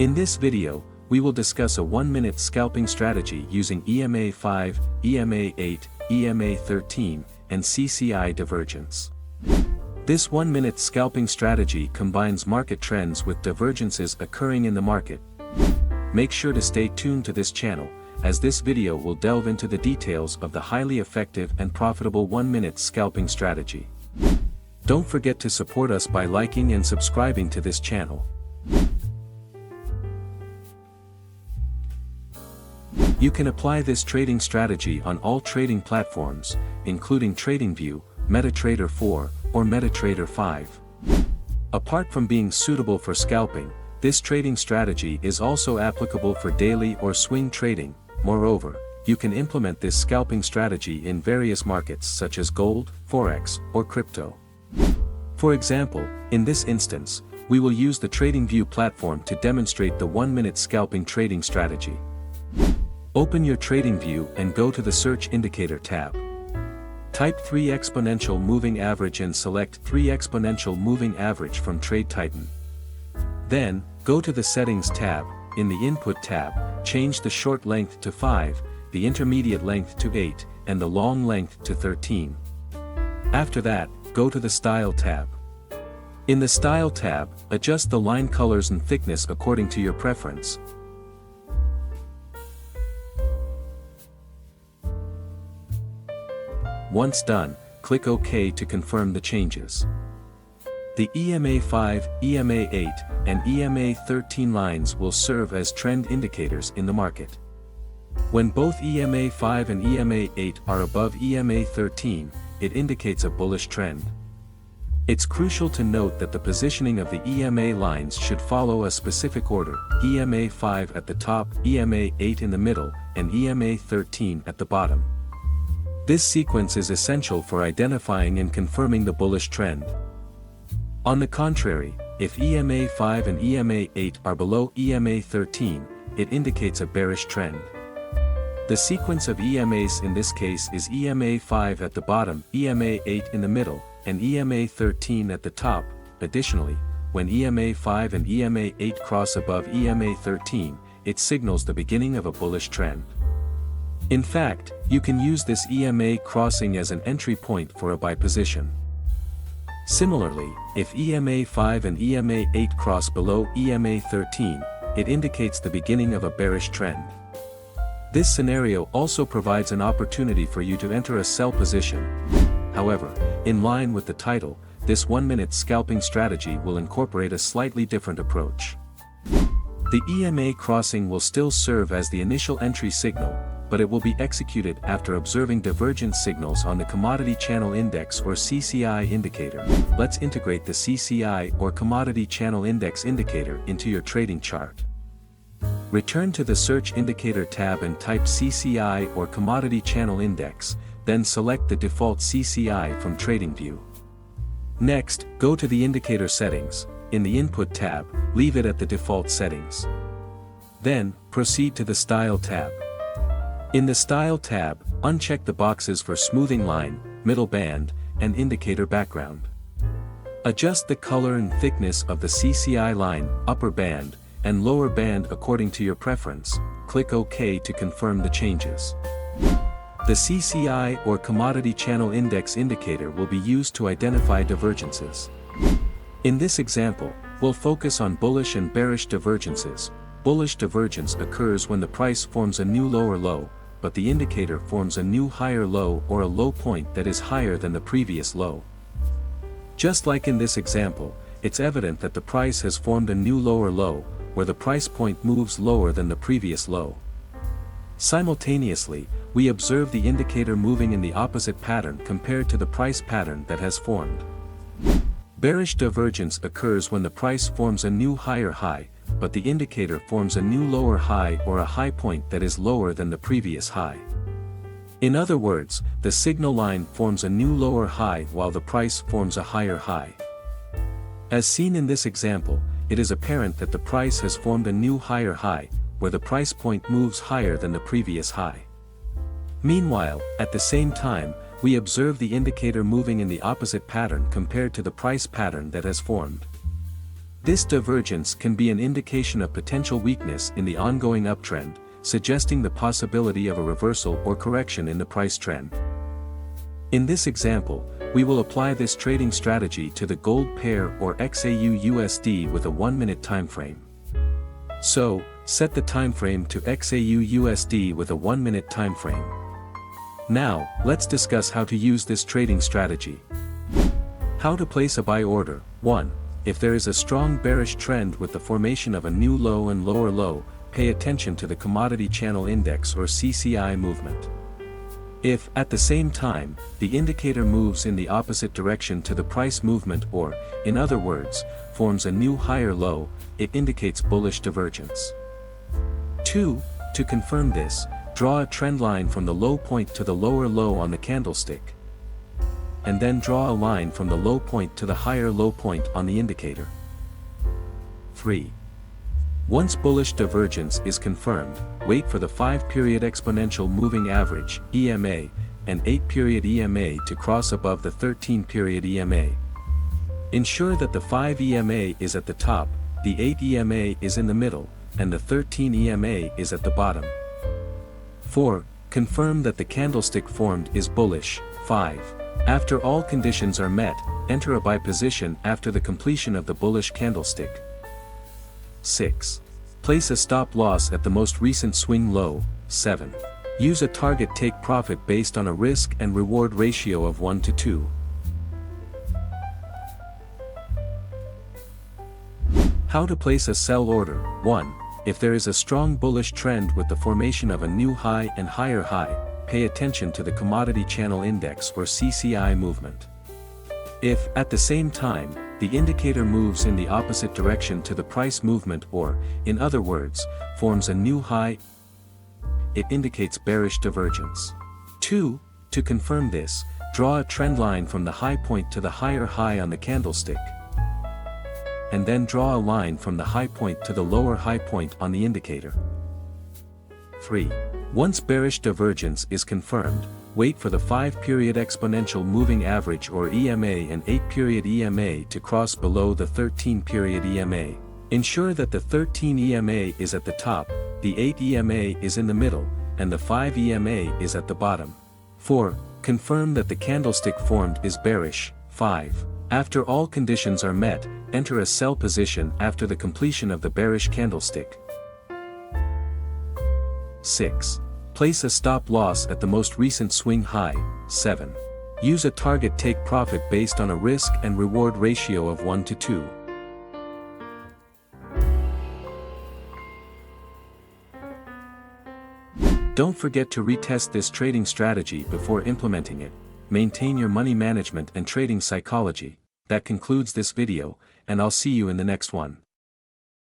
In this video, we will discuss a 1-minute scalping strategy using EMA 5, EMA 8, EMA 13, and CCI Divergence. This 1-minute scalping strategy combines market trends with divergences occurring in the market. Make sure to stay tuned to this channel, as this video will delve into the details of the highly effective and profitable 1-minute scalping strategy. Don't forget to support us by liking and subscribing to this channel. You can apply this trading strategy on all trading platforms, including TradingView, MetaTrader 4, or MetaTrader 5. Apart from being suitable for scalping, this trading strategy is also applicable for daily or swing trading. Moreover, you can implement this scalping strategy in various markets such as gold, Forex, or crypto. For example, in this instance, we will use the TradingView platform to demonstrate the 1-minute scalping trading strategy. Open your TradingView and go to the Search Indicator tab. Type 3 Exponential Moving Average and select 3 Exponential Moving Average from TradeTitan. Then, go to the Settings tab. In the Input tab, change the short length to 5, the intermediate length to 8, and the long length to 13. After that, go to the Style tab. In the Style tab, adjust the line colors and thickness according to your preference. Once done, click OK to confirm the changes. The EMA 5, EMA 8, and EMA 13 lines will serve as trend indicators in the market. When both EMA 5 and EMA 8 are above EMA 13, it indicates a bullish trend. It's crucial to note that the positioning of the EMA lines should follow a specific order: EMA 5 at the top, EMA 8 in the middle, and EMA 13 at the bottom. This sequence is essential for identifying and confirming the bullish trend. On the contrary, if EMA 5 and EMA 8 are below EMA 13, it indicates a bearish trend. The sequence of EMAs in this case is EMA 5 at the bottom, EMA 8 in the middle, and EMA 13 at the top. Additionally, when EMA 5 and EMA 8 cross above EMA 13, it signals the beginning of a bullish trend. In fact, you can use this EMA crossing as an entry point for a buy position. Similarly, if EMA 5 and EMA 8 cross below EMA 13, it indicates the beginning of a bearish trend. This scenario also provides an opportunity for you to enter a sell position. However, in line with the title, this 1-minute scalping strategy will incorporate a slightly different approach. The EMA crossing will still serve as the initial entry signal, but it will be executed after observing divergence signals on the Commodity Channel Index or CCI indicator. Let's integrate the CCI or Commodity Channel Index indicator into your trading chart. Return to the Search Indicator tab and type CCI or Commodity Channel Index, then select the default CCI from TradingView. Next, go to the Indicator Settings. In the Input tab, leave it at the default settings. Then, proceed to the Style tab. In the Style tab, uncheck the boxes for smoothing line, middle band, and indicator background. Adjust the color and thickness of the CCI line, upper band, and lower band according to your preference. Click OK to confirm the changes. The CCI or Commodity Channel Index indicator will be used to identify divergences. In this example, we'll focus on bullish and bearish divergences. Bullish divergence occurs when the price forms a new lower low, but the indicator forms a new higher low or a low point that is higher than the previous low. Just like in this example, it's evident that the price has formed a new lower low, where the price point moves lower than the previous low. Simultaneously, we observe the indicator moving in the opposite pattern compared to the price pattern that has formed. Bearish divergence occurs when the price forms a new higher high, but the indicator forms a new lower high or a high point that is lower than the previous high. In other words, the signal line forms a new lower high while the price forms a higher high. As seen in this example, it is apparent that the price has formed a new higher high, where the price point moves higher than the previous high. Meanwhile, at the same time, we observe the indicator moving in the opposite pattern compared to the price pattern that has formed. This divergence can be an indication of potential weakness in the ongoing uptrend, suggesting the possibility of a reversal or correction in the price trend. In this example, we will apply this trading strategy to the gold pair or XAU-USD with a 1-minute time frame. So, set the time frame to XAU-USD with a 1-minute time frame. Now, let's discuss how to use this trading strategy. How to place a buy order. 1. If there is a strong bearish trend with the formation of a new low and lower low, pay attention to the Commodity Channel Index or CCI movement. If, at the same time, the indicator moves in the opposite direction to the price movement or, in other words, forms a new higher low, it indicates bullish divergence. 2. To confirm this, draw a trend line from the low point to the lower low on the candlestick, and then draw a line from the low point to the higher low point on the indicator. 3. Once bullish divergence is confirmed, wait for the 5-period Exponential Moving Average (EMA) and 8-period EMA to cross above the 13-period EMA. Ensure that the 5 EMA is at the top, the 8 EMA is in the middle, and the 13 EMA is at the bottom. 4. Confirm that the candlestick formed is bullish. 5. After all conditions are met, enter a buy position after the completion of the bullish candlestick. 6. Place a stop loss at the most recent swing low. 7. Use a target take profit based on a risk and reward ratio of 1 to 2. How to place a sell order. 1. If there is a strong bullish trend with the formation of a new high and higher high, pay attention to the Commodity Channel Index or CCI movement. If, at the same time, the indicator moves in the opposite direction to the price movement or, in other words, forms a new high, it indicates bearish divergence. 2. To confirm this, draw a trend line from the high point to the higher high on the candlestick, and then draw a line from the high point to the lower high point on the indicator. 3. Once bearish divergence is confirmed, wait for the 5-period Exponential Moving Average or EMA and 8-period EMA to cross below the 13-period EMA. Ensure that the 13 EMA is at the top, the 8 EMA is in the middle, and the 5 EMA is at the bottom. 4. Confirm that the candlestick formed is bearish. 5. After all conditions are met, enter a sell position after the completion of the bearish candlestick. 6. Place a stop loss at the most recent swing high. 7. Use a target take profit based on a risk and reward ratio of 1 to 2. Don't forget to retest this trading strategy before implementing it. Maintain your money management and trading psychology. That concludes this video, and I'll see you in the next one.